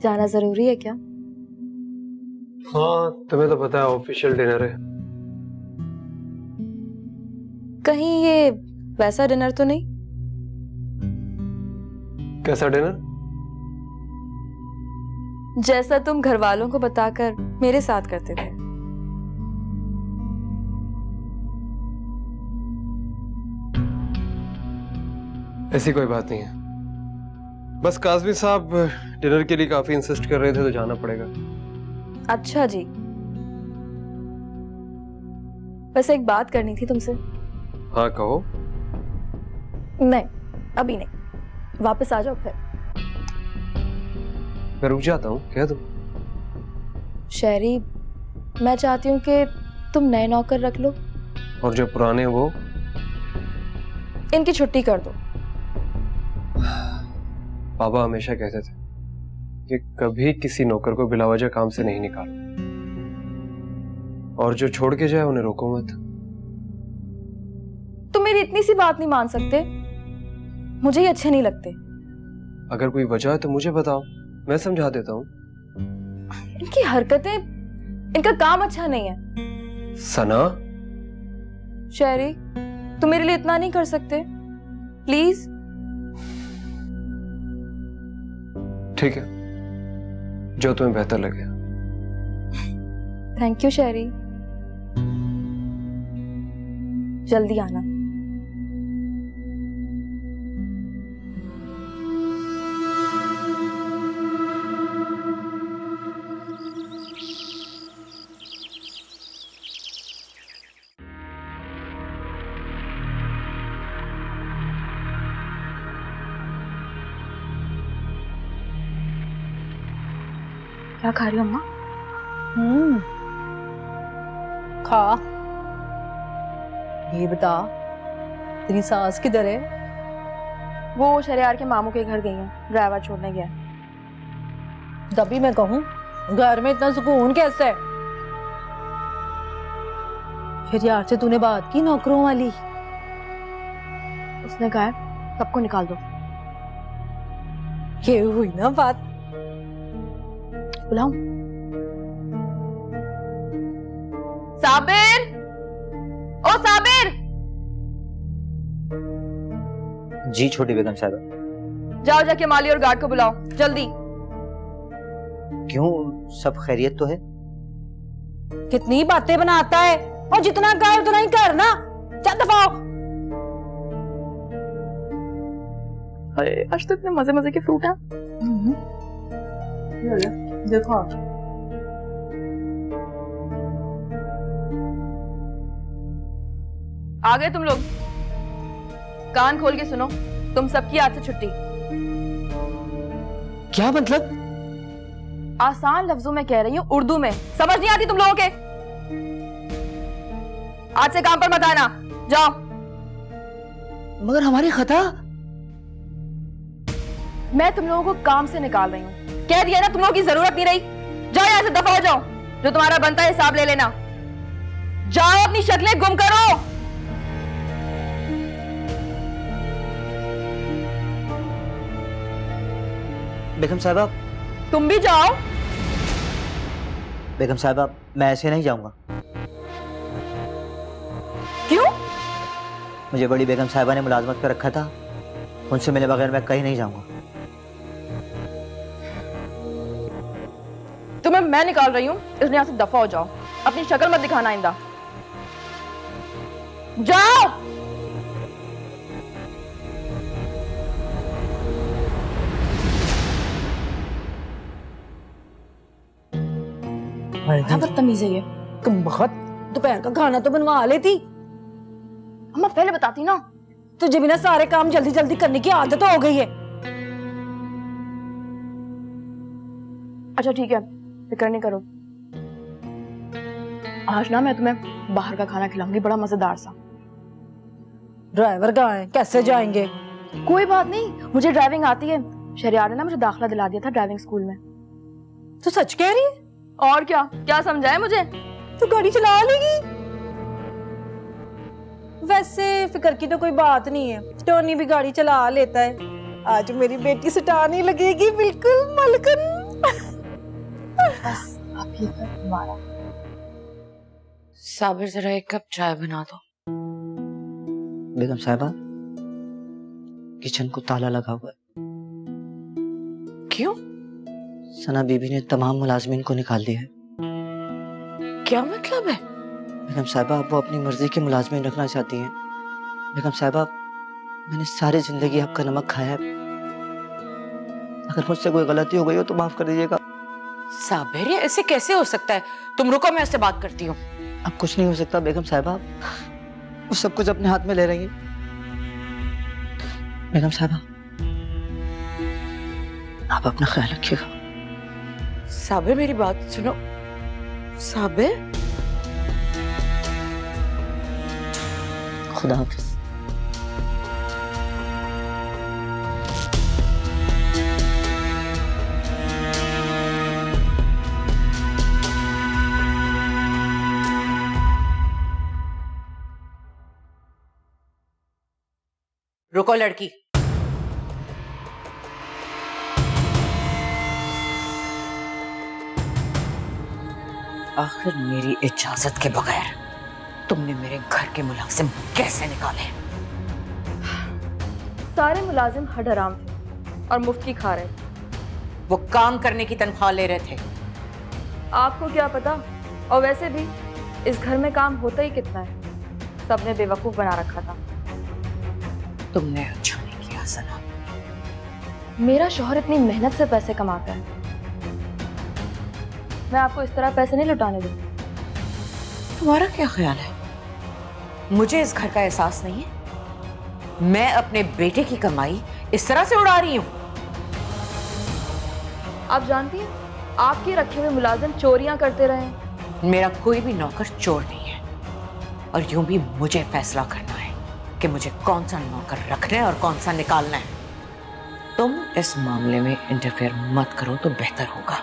जाना जरूरी है क्या? हाँ, तुम्हें तो पता है ऑफिशियल डिनर है। कहीं ये वैसा डिनर तो नहीं? कैसा डिनर? जैसा तुम घर वालों को बताकर मेरे साथ करते थे। ऐसी कोई बात नहीं है, बस काज़मी साहब डिनर के लिए काफी इंसिस्ट कर रहे थे तो जाना पड़ेगा। अच्छा जी, वैसे एक बात करनी थी तुमसे। हाँ कहो। नहीं, अभी नहीं, वापस आ जाओ फिर। मैं रुक जाता हूँ, कह दो। शहरी, मैं चाहती हूँ कि तुम नए नौकर रख लो और जो पुराने वो इनकी छुट्टी कर दो। पापा हमेशा कहते थे कि कभी किसी नौकर को बिला वजह काम से नहीं निकालो, और जो छोड़ के जाए उन्हें रोको मत। तुम मेरी इतनी सी बात नहीं मान सकते? मुझे ये अच्छे नहीं लगते। अगर कोई वजह है तो मुझे बताओ, मैं समझा देता हूँ। इनकी हरकतें, इनका काम अच्छा नहीं है। सना, शहरी, तुम मेरे लिए इतना नहीं कर सकते प्लीज? ठीक है, जो तुम्हें बेहतर लगे। थैंक यू शहरी, जल्दी आना। क्या खा रही हो अम्मा? खा। ये बता, तेरी सास किधर है? वो शहरयार के मामू के घर गई हैं, ड्राइवर छोड़ने गया। तभी मैं कहूँ, घर में इतना सुकून कैसे है? फिर यार से तूने बात की नौकरों वाली? उसने कहा है सबको निकाल दो। ये हुई ना बात। बुलाऊं? साबिर, ओ साबिर! जी छोटी बेगम साहब। जाओ जाके माली और गार्ड को बुलाओ जल्दी। क्यों, सब खैरियत तो है? कितनी बातें बनाता है, और जितना कहे उतना ही कर ना। चल दफा हो। अरे आज तो इतने मजे मजे के फ्रूट हैं। देखो, आ गए तुम लोग? कान खोल के सुनो, तुम सबकी आज से छुट्टी। क्या मतलब? आसान लफ्जों में कह रही हूँ, उर्दू में। समझ नहीं आती तुम लोगों के? आज से काम पर मत आना, जाओ। मगर हमारी खता। मैं तुम लोगों को काम से निकाल रही हूँ, कह दिया ना, तुम लोगों की जरूरत नहीं रही। जाओ यहाँ से, दफा हो जाओ। जो तुम्हारा बनता है हिसाब ले लेना। जाओ, अपनी शक्लें गुम करो। बेगम साहबा, तुम भी जाओ। बेगम साहबा, मैं ऐसे नहीं जाऊंगा। क्यों? मुझे बड़ी बेगम साहबा ने मुलाजमत पर रखा था, उनसे मिले बगैर मैं कहीं नहीं जाऊंगा। तुम्हें मैं निकाल रही हूँ, इसलिए यहाँ से दफा हो जाओ। अपनी शक्ल मत दिखाना आइंदा। जाओ। बड़ा बदतमीज है ये। तुम बहुत, दोपहर का खाना तो बनवा लेती। अम्मा पहले बताती ना। तुझे भी ना सारे काम जल्दी जल्दी करने की आदत हो गई है। अच्छा ठीक है, फिक्र नहीं करो। आज ना मैं तुम्हें बाहर का खाना खिलाऊंगी, बड़ा मजेदार सा। ड्राइवर कहाँ है? कैसे जाएंगे? कोई बात नहीं, मुझे ड्राइविंग आती है। शहरयार ने ना मुझे दाखिला दिला दिया था ड्राइविंग स्कूल में। तू सच कह रही है? और क्या, क्या समझा है मुझे? तू गाड़ी चला लेगी? वैसे फिक्र की तो कोई बात नहीं है, टोनी भी गाड़ी चला लेता है। आज मेरी बेटी से टानी लगेगी बिल्कुल मलकन। बस अब ये घर तुम्हारा। साबिर जरा एक कप चाय बना दो। बेगम साहिबा, किचन को ताला लगा हुआ है। क्यों? सना बीबी ने तमाम मुलाजमीन को निकाल दिया है। क्या मतलब है? बेगम साहिबा, वो अपनी मर्जी के मुलाजमीन रखना चाहती हैं। बेगम साहिबा, मैंने सारी जिंदगी आपका नमक खाया है। अगर मुझसे कोई गलती हो गई हो तो माफ कर दीजिएगा। साबिर, ये ऐसे कैसे हो सकता है? तुम रुको, मैं उससे बात करती हूँ। अब कुछ नहीं हो सकता बेगम साहिबा, वो सब कुछ अपने हाथ में ले रही है। बेगम साहिबा, आप अपना ख्याल रखिएगा। साबिर, मेरी बात सुनो। साबिर, खुदा हाफिज। रुको लड़की। आखिर मेरी इजाजत के बगैर तुमने मेरे घर के मुलाजिम कैसे निकाले? सारे मुलाजिम हराम थे और मुफ्त की खा रहे थे। वो काम करने की तनख्वाह ले रहे थे। आपको क्या पता? और वैसे भी इस घर में काम होता ही कितना है, सबने बेवकूफ बना रखा था। तुमने अच्छा नहीं किया सना। मेरा शौहर इतनी मेहनत से पैसे कमाता है, मैं आपको इस तरह पैसे नहीं लुटाने दूंगी। तुम्हारा क्या ख्याल है? मुझे इस घर का एहसास नहीं है? मैं अपने बेटे की कमाई इस तरह से उड़ा रही हूं। आप जानती हैं, आपके रखे हुए मुलाजिम चोरियां करते रहे। मेरा कोई भी नौकर चोर नहीं है, और यूं भी मुझे फैसला करना है कि मुझे कौन सा नौकर रखना है और कौन सा निकालना है। तुम इस मामले में इंटरफेयर मत करो तो बेहतर होगा।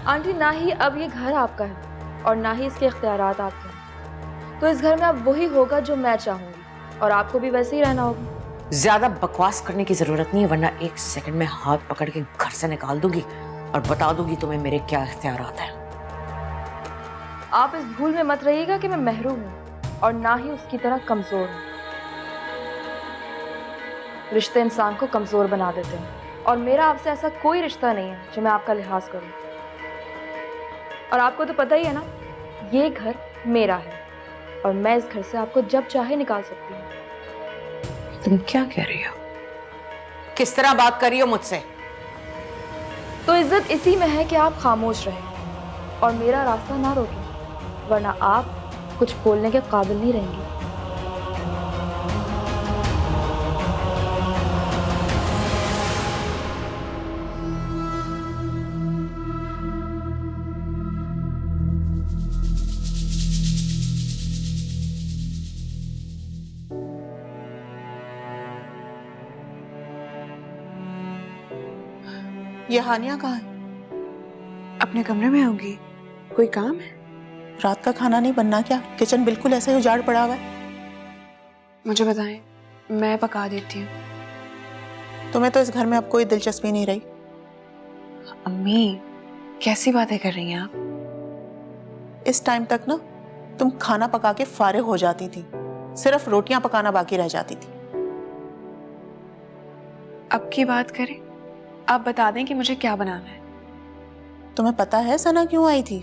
आंटी, ना ही अब ये घर आपका है और ना ही इसके इख्तियारात आपके हैं, तो इस घर में अब वही होगा जो मैं चाहूंगी और आपको भी वैसे ही रहना होगा। ज्यादा बकवास करने की जरूरत नहीं है, वरना एक सेकंड में हाथ पकड़ के घर से निकाल दूंगी और बता दूंगी तुम्हें मेरे क्या इख्तियारात हैं। आप इस भूल में मत रहिएगा कि मैं महरूम हूं और ना ही उसकी तरह कमजोर हूं। रिश्ते इंसान को कमजोर बना देते हैं और मेरा आपसे ऐसा कोई रिश्ता नहीं है जो मैं आपका लिहाज करूं। और आपको तो पता ही है ना, ये घर मेरा है और मैं इस घर से आपको जब चाहे निकाल सकती हूँ। तुम क्या कह रही हो? किस तरह बात कर रही हो मुझसे? तो इज्जत इसी में है कि आप खामोश रहें और मेरा रास्ता ना रोकें, वरना आप कुछ बोलने के काबिल नहीं रहेंगे। ये हानिया कहाँ है? अपने कमरे में होगी। कोई काम है? रात का खाना नहीं बनना क्या? किचन बिल्कुल ऐसे ही उजाड़ पड़ा हुआ है। मुझे बताएं, मैं पका देती हूँ। तुम्हें तो इस घर में अब कोई दिलचस्पी नहीं रही। अम्मी, कैसी बातें कर रही हैं आप? इस टाइम तक ना तुम खाना पका के फारिग हो जाती थी, सिर्फ रोटियां पकाना बाकी रह जाती थी। अब की बात करें, आप बता दें कि मुझे क्या बनाना है। तुम्हें पता है सना क्यों आई थी?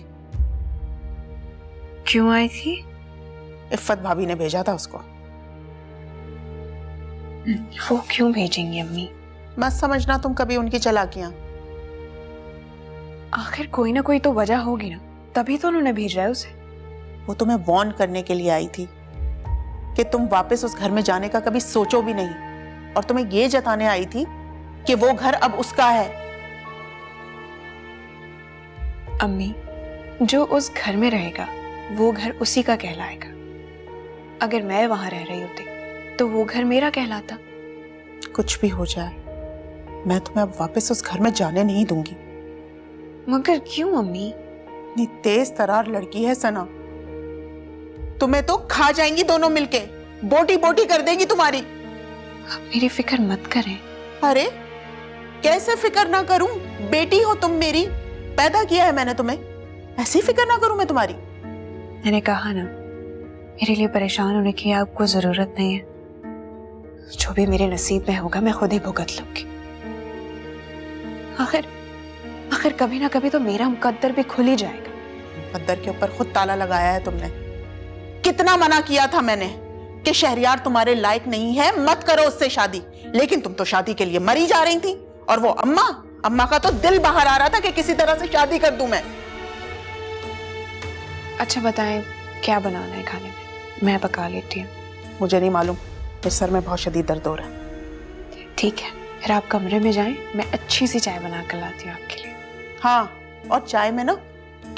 क्यों आई थी? इफ्फत भाभी ने भेजा था उसको। वो क्यों भेजेंगी अम्मी? मत समझना तुम कभी उनकी चालाकियां। आखिर कोई ना कोई तो वजह होगी ना, तभी तो उन्होंने भेजा है उसे। वो तुम्हें वार्न करने के लिए आई थी कि तुम वापस उस घर में जाने का कभी सोचो भी नहीं, और तुम्हें ये जताने आई थी कि वो घर अब उसका है। अम्मी, जो उस घर में रहेगा वो घर उसी का कहलाएगा। अगर मैं वहां रह रही होती तो वो घर मेरा कहलाता। कुछ भी हो जाए, मैं तुम्हें अब वापस उस घर में जाने नहीं दूंगी। मगर क्यों अम्मी? इतनी तेज तरार लड़की है सना, तुम्हें तो खा जाएंगी दोनों मिलके, बोटी बोटी कर देंगी तुम्हारी। आप मेरी फिक्र मत करें। अरे कैसे फिक्र ना करूं? बेटी हो तुम मेरी, पैदा किया है मैंने तुम्हें, ऐसी फिक्र ना करूं मैं तुम्हारी? मैंने कहा ना, मेरे लिए परेशान होने की आपको जरूरत नहीं है। जो भी मेरे नसीब में होगा मैं खुद ही भुगत लूंगी। आखिर कभी ना कभी तो मेरा मुकद्दर भी खुल ही जाएगा। मुकद्दर के ऊपर खुद ताला लगाया है तुमने। कितना मना किया था मैंने कि शहरयार तुम्हारे लायक नहीं है, मत करो उससे शादी, लेकिन तुम तो शादी के लिए मरी जा रही थी। और वो अम्मा का तो दिल बाहर आ रहा था कि किसी तरह से शादी कर दूं मैं। अच्छा बताएं, क्या बनाना है खाने में? मैं पका लेती हूँ। मुझे नहीं मालूम, मेरे सर में बहुत शदीद दर्द हो रहा है। ठीक है, फिर आप कमरे में जाएं, मैं अच्छी सी चाय बना कर लाती हूँ आपके लिए। हाँ, और चाय में ना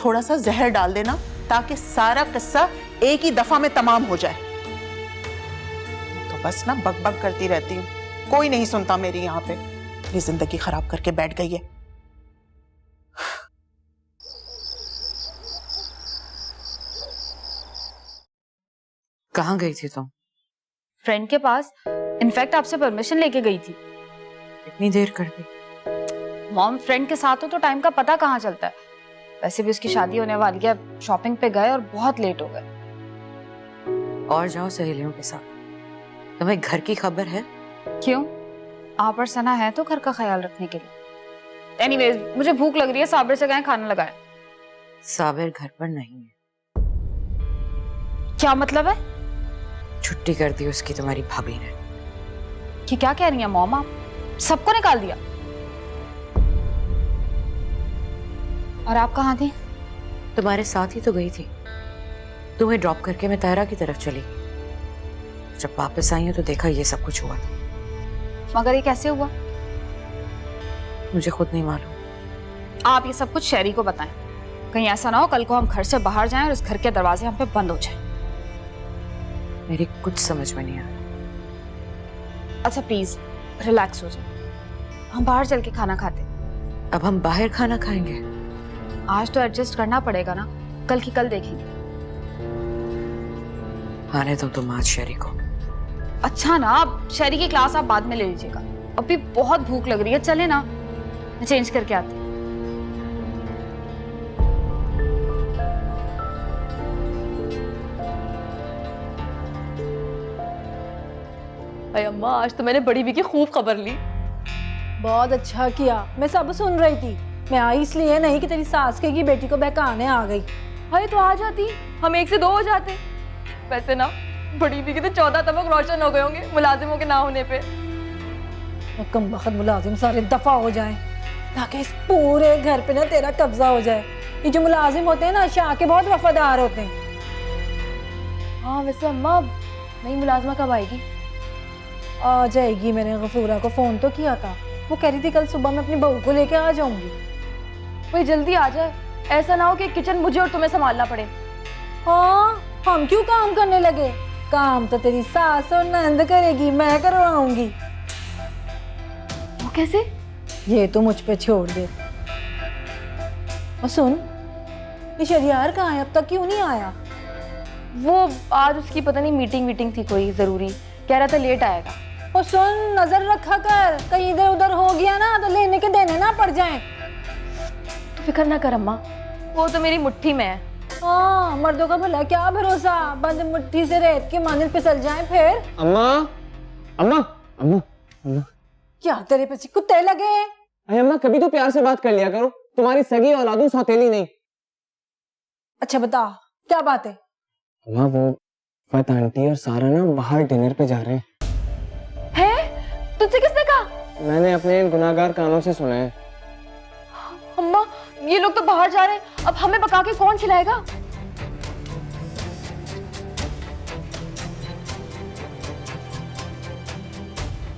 थोड़ा सा जहर डाल देना ताकि सारा किस्सा एक ही दफा में तमाम हो जाए। तो बस ना बक करती रहती हूँ, कोई नहीं सुनता मेरी यहाँ पे। ये जिंदगी खराब करके बैठ गई है। कहाँ गई थी तुम? फ्रेंड के पास, इनफैक्ट आपसे परमिशन लेके गई थी। इतनी देर कर दी? मॉम, फ्रेंड के साथ हो तो टाइम का पता कहाँ चलता है। वैसे भी उसकी शादी होने वाली है, शॉपिंग पे गए और बहुत लेट हो गए। और जाओ सहेलियों के साथ। तुम्हें घर की खबर है? क्यों? आप और सना है तो घर का ख्याल रखने के लिए। एनीवेज, मुझे भूख लग रही है, साबिर से कहें खाना लगाए। साबिर घर पर नहीं है। क्या मतलब है? छुट्टी कर दी उसकी तुम्हारी भाभी ने। कि क्या कह रही हैं मॉम आप? सबको निकाल दिया? और आप कहाँ थी? तुम्हारे साथ ही तो गई थी। तुम्हें ड्रॉप करके मैं तायरा की तरफ चली। जब वापस आई हूं तो देखा ये सब कुछ हुआ था। मगर ये कैसे हुआ? मुझे खुद नहीं मालूम। आप ये सब कुछ शहरी को बताएं, कहीं ऐसा ना हो कल को हम घर से बाहर जाएं और इस घर के दरवाजे हम पे बंद हो जाएं। मेरी कुछ समझ में नहीं आ रहा। अच्छा प्लीज रिलैक्स हो जाए, हम बाहर चल के खाना खाते। अब हम बाहर खाना खाएंगे? आज तो एडजस्ट करना पड़ेगा ना, कल की कल देखेंगे। आने दो तुम आज शहरी को। अच्छा ना, आप शहरी की क्लास आप बाद में ले लीजिएगा, अभी बहुत भूख लग रही है। चले ना, मैं चेंज करके आती हूँ। अरे अम्मा, आज तो मैंने बड़ी बी की खूब खबर ली। बहुत अच्छा किया, मैं सब सुन रही थी। मैं आई इसलिए नहीं कि तेरी सास के की बेटी को बहकाने आ गई। भाई तो आ जाती, हम 1 से 2 हो जाते। वैसे ना बड़ी बी के तो 14 तबक रोशन हो गए होंगे मुलाजिमों के ना होने पे। कम वक्त मुलाजिम सारे दफा हो जाएं ताकि इस पूरे घर पे ना तेरा कब्जा हो जाए। ये जो मुलाजिम होते हैं ना, शाह के बहुत वफादार होते हैं। हाँ वैसे अम्मा, नई मुलाजमा कब आएगी? आ जाएगी, मैंने गफूरा को फोन तो किया था, वो कह रही थी कल सुबह मैं अपनी बहू को लेके आ जाऊंगी। कोई जल्दी आ जाए, ऐसा ना हो कि किचन मुझे और तुम्हें संभालना पड़े। हाँ, हम क्यों काम करने लगे? काम तो तेरी सास और नंद करेगी, मैं करवाऊंगी। वो कैसे? ये तो मुझ पे छोड़ दे। और सुन, ये शहरियार कहाँ है? अब तक क्यों नहीं आया? वो आज उसकी पता नहीं मीटिंग थी कोई जरूरी, कह रहा था लेट आएगा। और सुन, नजर रखा कर, कहीं इधर उधर हो गया ना तो लेने के देने ना पड़ जाएं। तो फिक्र ना कर अम्मा, वो तो मेरी मुट्ठी में है। हाँ, मर्दों का भला क्या भरोसा, बंद मुट्ठी से रेत की मंजिल फिसल जाए फिर। अम्मा, अम्मा, अम्मा, अम्मा। क्या तेरे पीछे कुत्ते लगे हैं? अरे अम्मा, कभी तो प्यार से बात कर लिया करो, तुम्हारी सगी औलाद हूं, सौतेली नहीं। अच्छा बता, क्या बात है? अम्मा, वो फत आंटी और सारा ना बाहर डिनर पे जा रहे हैं। तुझसे किसने कहा? मैंने अपने इन गुनाहगार कानों से सुना है। अम्मा, ये लोग तो बाहर जा रहे हैं, अब हमें पका के कौन खिलाएगा?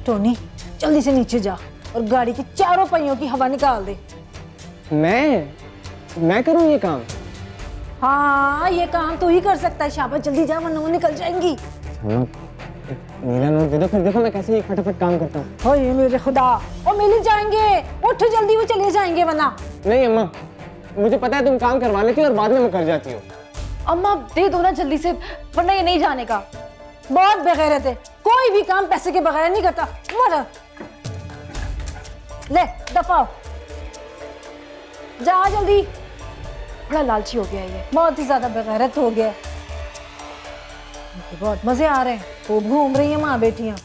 टोनी, जल्दी से नीचे जा और गाड़ी की चारों पहियों की हवा निकाल दे। मैं करूं ये काम? हाँ, ये काम तू ही कर सकता है। शाबाश, जल्दी जा वरना वो निकल जाएंगी। अम्मा, नीला नोट दे दो, फिर देखो मैं कैसे ये फटाफट काम करता हूँ। ओए मेरे खुदा, वो मिल ही जाएंगे। उठ जल्दी, वो चले जाएंगे वरना। नहीं अम्मा, मुझे पता है तुम काम करवा लेती हो और बाद में मुकर जाती हो। अम्मा दे दो ना जल्दी से, वरना ये नहीं जाने का। बहुत बेगैरत है, कोई भी काम पैसे के बगैर नहीं करता। मर ले दफा हो। जा जल्दी। बड़ा लालची हो गया है ये। बहुत ही ज्यादा बेगैरत हो गया है। मुझे बहुत मजे आ रहे हैं, खूब घूम रही हैं माँ बेटियां।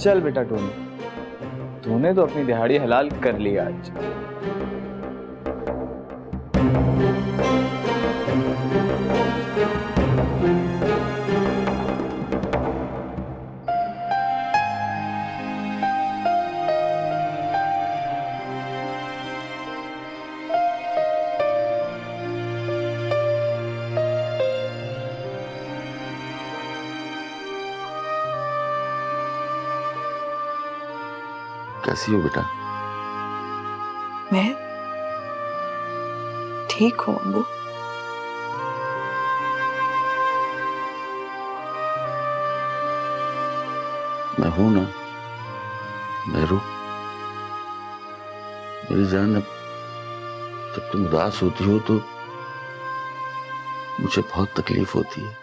चल बेटा टोनी, तूने तो अपनी दिहाड़ी हलाल कर ली आज। कैसी हो बेटा? मैं ठीक हूँ अब्बू। मैं हूं ना मेरू, मेरी जान। अब जब तुम उदास होती हो तो मुझे बहुत तकलीफ होती है।